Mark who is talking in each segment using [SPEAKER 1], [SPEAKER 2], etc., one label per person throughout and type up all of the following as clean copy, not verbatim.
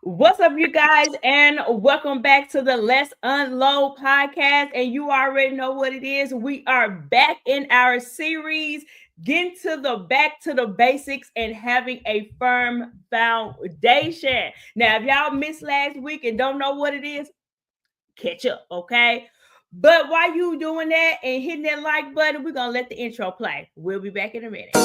[SPEAKER 1] What's up, you guys, and welcome back to the Let's Unload podcast. And you already know what it is. We are back in our series, getting to the back to the basics and having a firm foundation. Now, if y'all missed last week and don't know what it is, catch up, okay? But while you doing that and hitting that like button, we're gonna let the intro play. We'll be back in a minute.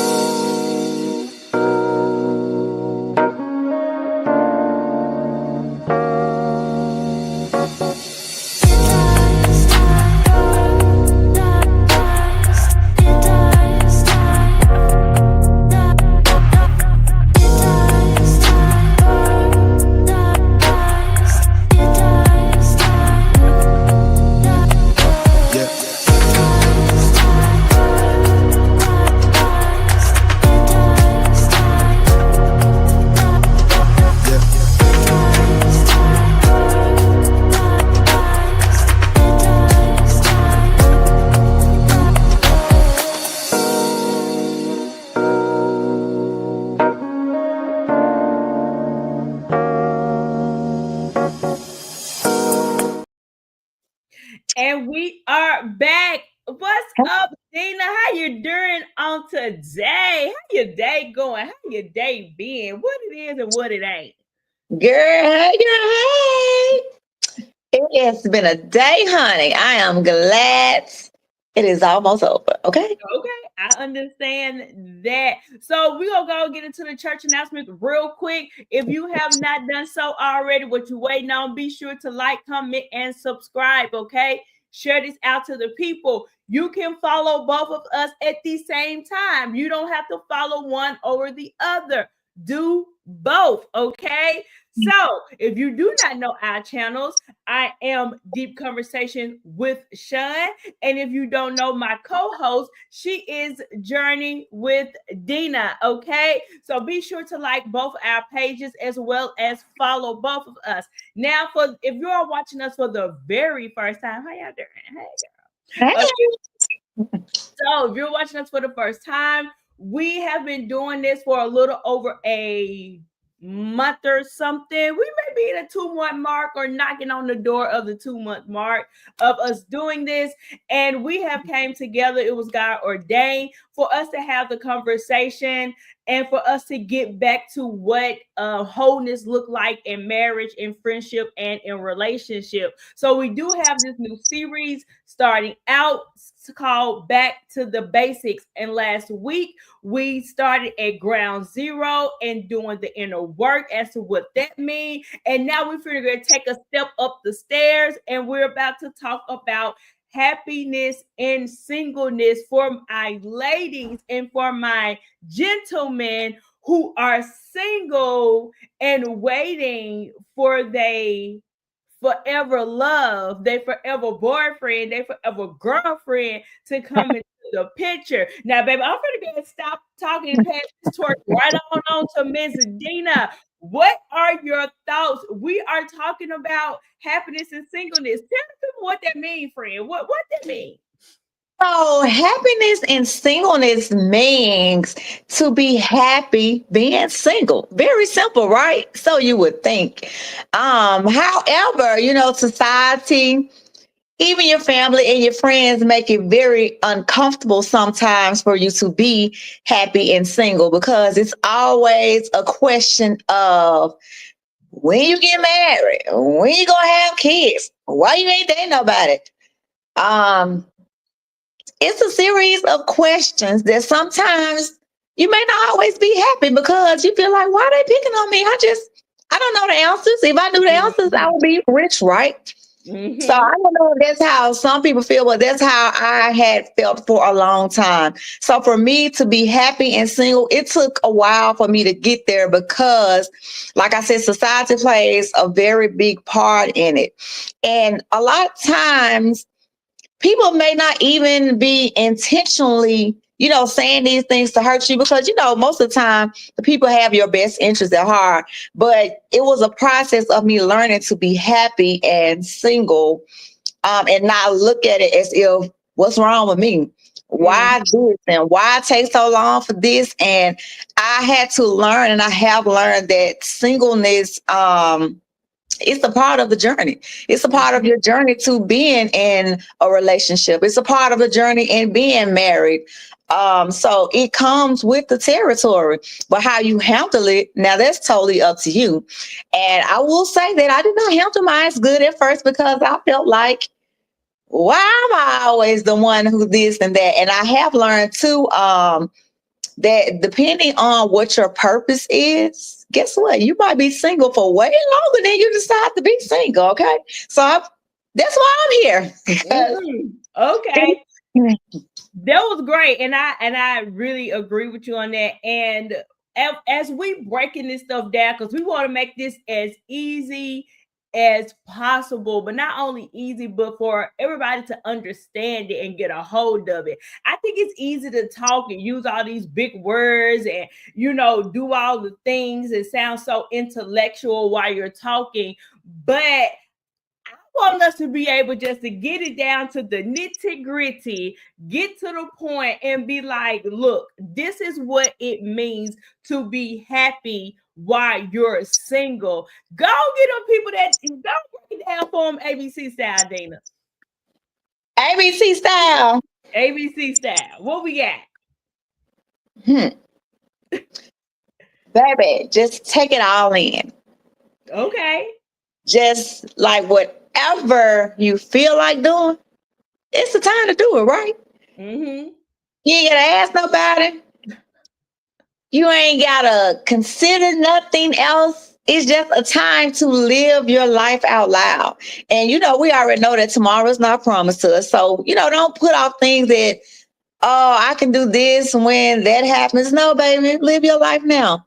[SPEAKER 1] And we are back. What's up, Dina? How you doing on today? How your day going? How your day been? What it is and what it ain't?
[SPEAKER 2] Girl, it has been a day, honey. I am glad it is almost over. Okay.
[SPEAKER 1] Okay, I understand that. So we're gonna go get into the church announcement real quick. If you have not done so already, what you waiting on, be sure to like, comment, and subscribe. Okay, share this out to the people. You can follow both of us at the same time. You don't have to follow one over the other. Do both. Okay. So if you do not know our channels, I am Deep Conversation with Sean. And if you don't know my co-host, she is Journey with Dina. Okay. So be sure to like both our pages as well as follow both of us. Now, for if you are watching us for the very first time, how y'all doing? Hey, girl.
[SPEAKER 2] Hey.
[SPEAKER 1] Okay. So if you're watching us for the first time, we have been doing this for a little over a month or something. We may be in a 2 month mark or knocking on the door of the 2 month mark of us doing this. And we have came together. It was God ordained for us to have the conversation and for us to get back to what wholeness look like in marriage, in friendship, and in relationship. So we do have this new series starting out called Back to the Basics. And last week we started at ground zero and doing the inner work as to what that means. And now we're going to take a step up the stairs and we're about to talk about happiness and singleness for my ladies and for my gentlemen who are single and waiting for they forever love, they forever boyfriend, they forever girlfriend to come into the picture. Now, baby, I'm gonna go stop talking and pass this torch right on to Ms. Dina. What are your thoughts? We are talking about happiness and singleness. Tell me what that means, friend. What that mean?
[SPEAKER 2] So, happiness and singleness means to be happy being single. Very simple, right? So you would think. However, society, even your family and your friends make it very uncomfortable sometimes for you to be happy and single because it's always a question of when you get married, when you gonna have kids, why you ain't dating nobody. Um, it's a series of questions that sometimes you may not always be happy because you feel like, why are they picking on me? I don't know the answers. If I knew the answers, I would be rich, right?
[SPEAKER 1] Mm-hmm.
[SPEAKER 2] So I don't know if that's how some people feel, but that's how I had felt for a long time. So for me to be happy and single, it took a while for me to get there because, like I said, society plays a very big part in it. And a lot of times people may not even be intentionally, saying these things to hurt you because, most of the time the people have your best interests at heart. But it was a process of me learning to be happy and single and not look at it as if what's wrong with me. Why
[SPEAKER 1] Mm-hmm.
[SPEAKER 2] this and why it takes so long for this? And I had to learn, and I have learned that singleness, it's a part of the journey. It's a part of
[SPEAKER 1] Mm-hmm.
[SPEAKER 2] your journey to being in a relationship. It's a part of the journey in being married. So it comes with the territory, but how you handle it, now that's totally up to you. And I will say that I did not handle mine as good at first because I felt like, why am I always the one who this and that? And I have learned too, that depending on what your purpose is, guess what? You might be single for way longer than you decide to be single. Okay, so that's why I'm here. Because
[SPEAKER 1] Mm-hmm. Okay. That was great, and I really agree with you on that. And as we breaking this stuff down, because we want to make this as easy as possible, but not only easy, but for everybody to understand it and get a hold of it. I think it's easy to talk and use all these big words and do all the things and sound so intellectual while you're talking, but want us to be able just to get it down to the nitty gritty, get to the point, and be like, look, this is what it means to be happy while you're single. Go get them people that don't break it down for them ABC style, Dana.
[SPEAKER 2] ABC style.
[SPEAKER 1] ABC style. What we got?
[SPEAKER 2] Hmm. Baby, just take it all in.
[SPEAKER 1] Okay.
[SPEAKER 2] Just like whatever you feel like doing, it's the time to do it, right?
[SPEAKER 1] Mm-hmm.
[SPEAKER 2] You ain't gotta ask nobody. You ain't gotta consider nothing else. It's just a time to live your life out loud. And we already know that tomorrow's not promised to us. So, don't put off things that, oh, I can do this when that happens. No, baby, live your life now.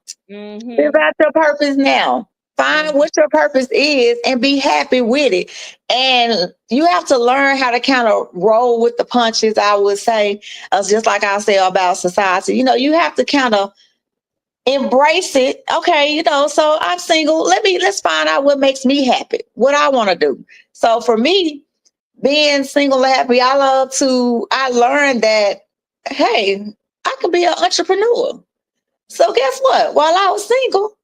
[SPEAKER 2] Live
[SPEAKER 1] Mm-hmm.
[SPEAKER 2] out your purpose now. Find
[SPEAKER 1] Mm-hmm.
[SPEAKER 2] what your purpose is and be happy with it. And you have to learn how to kind of roll with the punches, I would say. Just like I say about society. You have to kind of embrace it. Okay, so I'm single. Let's find out what makes me happy, what I want to do. So for me, being single and happy, I learned that, hey, I can be an entrepreneur. So guess what? While I was single,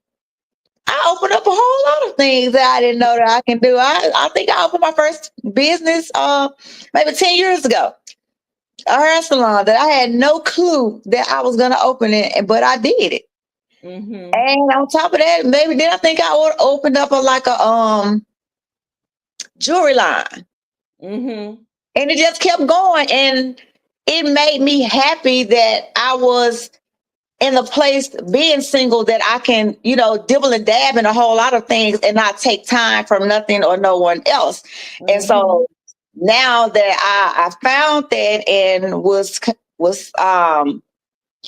[SPEAKER 2] I opened up a whole lot of things that I didn't know that I can do. I think I opened my first business maybe 10 years ago. A hair salon that I had no clue that I was gonna open it, but I did it.
[SPEAKER 1] Mm-hmm.
[SPEAKER 2] And on top of that, maybe then I think I would opened up a jewelry line.
[SPEAKER 1] Mm-hmm.
[SPEAKER 2] And it just kept going. And it made me happy that I was in the place being single that I can, dibble and dab in a whole lot of things and not take time from nothing or no one else. And
[SPEAKER 1] Mm-hmm.
[SPEAKER 2] so now that I found that and was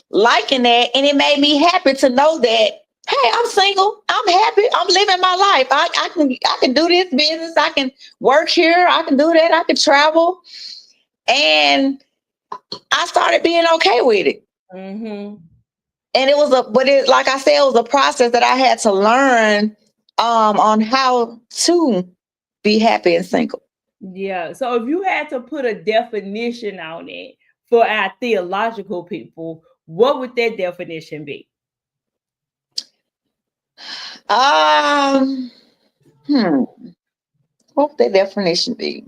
[SPEAKER 2] liking that, and it made me happy to know that, hey, I'm single, I'm happy, I'm living my life. I can do this business, I can work here, I can do that, I can travel. And I started being okay with it.
[SPEAKER 1] Mm-hmm.
[SPEAKER 2] And but like I said, it was a process that I had to learn on how to be happy and single.
[SPEAKER 1] Yeah. So if you had to put a definition on it for our theological people, what would that definition be?
[SPEAKER 2] Um, hmm, what would that definition be?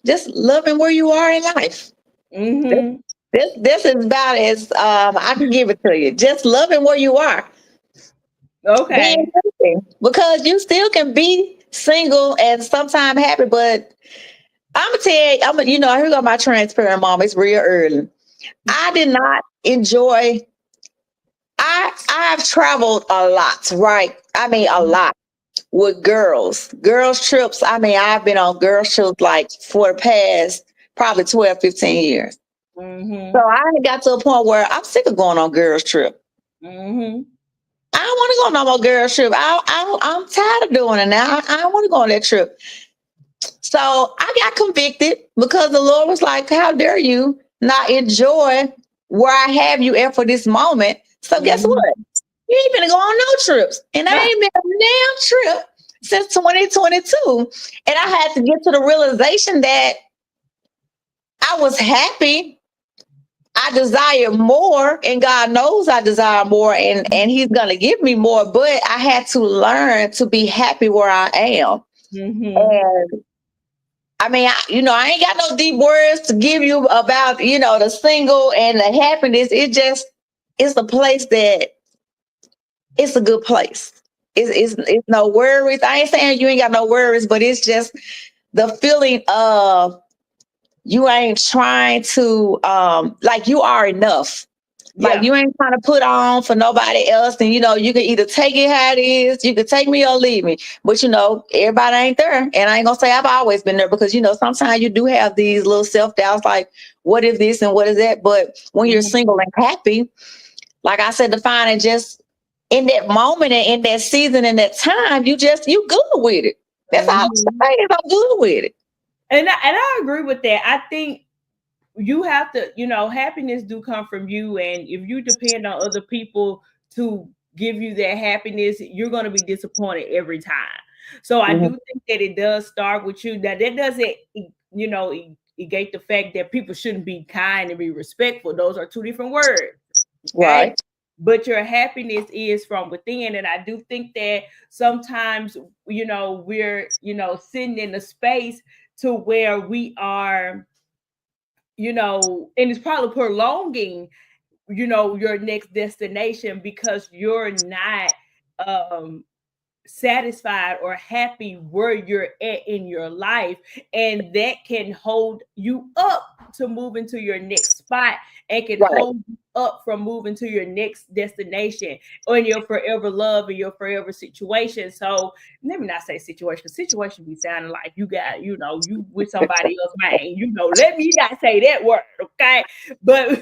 [SPEAKER 2] Just loving where you are in life. This,
[SPEAKER 1] Mm-hmm.
[SPEAKER 2] this is about as I can give it to you. Just loving where you are, being
[SPEAKER 1] Okay.
[SPEAKER 2] happy, because you still can be single and sometimes happy. But I'm gonna tell you, here go my transparent mom. It's real early. I did not enjoy. I've traveled a lot, right? I mean, a lot with girls trips. I mean, I've been on girls trips like for the past probably 12, 15 years. So
[SPEAKER 1] Mm-hmm.
[SPEAKER 2] I got to a point where I'm sick of going on girls trip.
[SPEAKER 1] Mm-hmm.
[SPEAKER 2] I don't want to go on no more girls trip. I'm tired of doing it now. I don't want to go on that trip. So I got convicted because the Lord was like, how dare you not enjoy where I have you at for this moment? So guess
[SPEAKER 1] Mm-hmm.
[SPEAKER 2] what? You ain't gonna go on no trips. And I ain't been a damn trip since 2022. And I had to get to the realization that I was happy. I desire more, and God knows I desire more, and He's gonna give me more. But I had to learn to be happy where I am.
[SPEAKER 1] Mm-hmm.
[SPEAKER 2] And I mean, I ain't got no deep words to give you about, the single and the happiness. It's a place that it's a good place. It's no worries. I ain't saying you ain't got no worries, but it's just the feeling of you ain't trying to like you are enough. Like
[SPEAKER 1] Yeah.
[SPEAKER 2] you ain't trying to put on for nobody else. And you can either take it how it is, you can take me or leave me. But everybody ain't there. And I ain't gonna say I've always been there because sometimes you do have these little self-doubts like what is this and what is that? But when you're
[SPEAKER 1] Mm-hmm.
[SPEAKER 2] single and happy, like I said, defining just in that moment and in that season and that time, you good with it. That's all I'm
[SPEAKER 1] Mm-hmm.
[SPEAKER 2] saying is I'm good with it.
[SPEAKER 1] And I agree with that. I think you have to, happiness do come from you. And if you depend on other people to give you that happiness, you're going to be disappointed every time. So I do
[SPEAKER 2] Mhm.
[SPEAKER 1] think that it does start with you. That doesn't, negate the fact that people shouldn't be kind and be respectful. Those are two different words. Okay.
[SPEAKER 2] Right.
[SPEAKER 1] But your happiness is from within. And I do think that sometimes, we're, sitting in a space to where we are, and it's probably prolonging, your next destination because you're not um satisfied or happy where you're at in your life, and that can hold you up to move into your next spot and can
[SPEAKER 2] Right.
[SPEAKER 1] hold you up from moving to your next destination or in your forever love and your forever situation. So let me not say situation. Situation be sounding like you got, you with somebody else, man. Let me not say that word, okay? But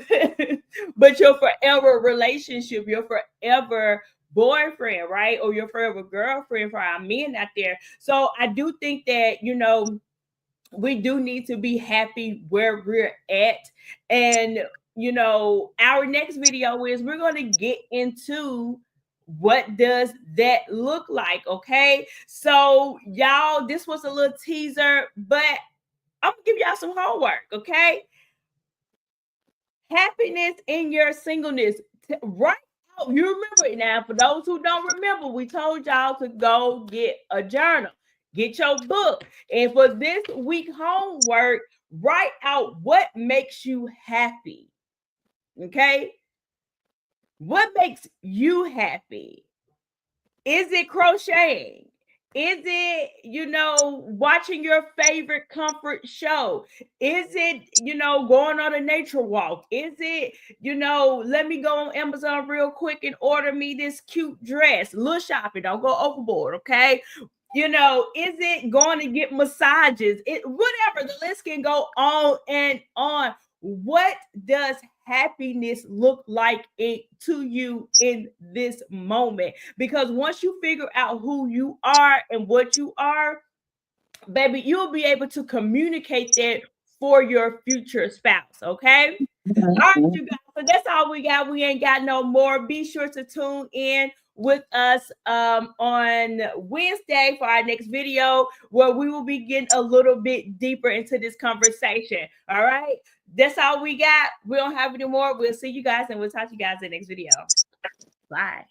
[SPEAKER 1] but your forever relationship, your forever boyfriend, right? Or your forever girlfriend for our men out there. So I do think that, we do need to be happy where we're at. And, our next video is we're going to get into what does that look like, okay? So y'all, this was a little teaser, but I'm gonna give y'all some homework, okay? Happiness in your singleness. Right out. You remember it now. For those who don't remember, we told y'all to go get a journal, get your book. And for this week homework, write out what makes you happy. Okay? What makes you happy? Is it crocheting? Is it, watching your favorite comfort show? Is it, going on a nature walk? Is it, let me go on Amazon real quick and order me this cute dress? Little shopping, don't go overboard, okay? Is it going to get massages? Whatever, the list can go on and on. What does happiness look like to you in this moment? Because once you figure out who you are and what you are, baby, you'll be able to communicate that for your future spouse. Okay. All right,
[SPEAKER 2] Mhm.
[SPEAKER 1] you guys. So that's all we got. We ain't got no more. Be sure to tune in with us on Wednesday for our next video where we will be getting a little bit deeper into this conversation. All right. That's all we got. We don't have any more. We'll see you guys and we'll talk to you guys in the next video. Bye.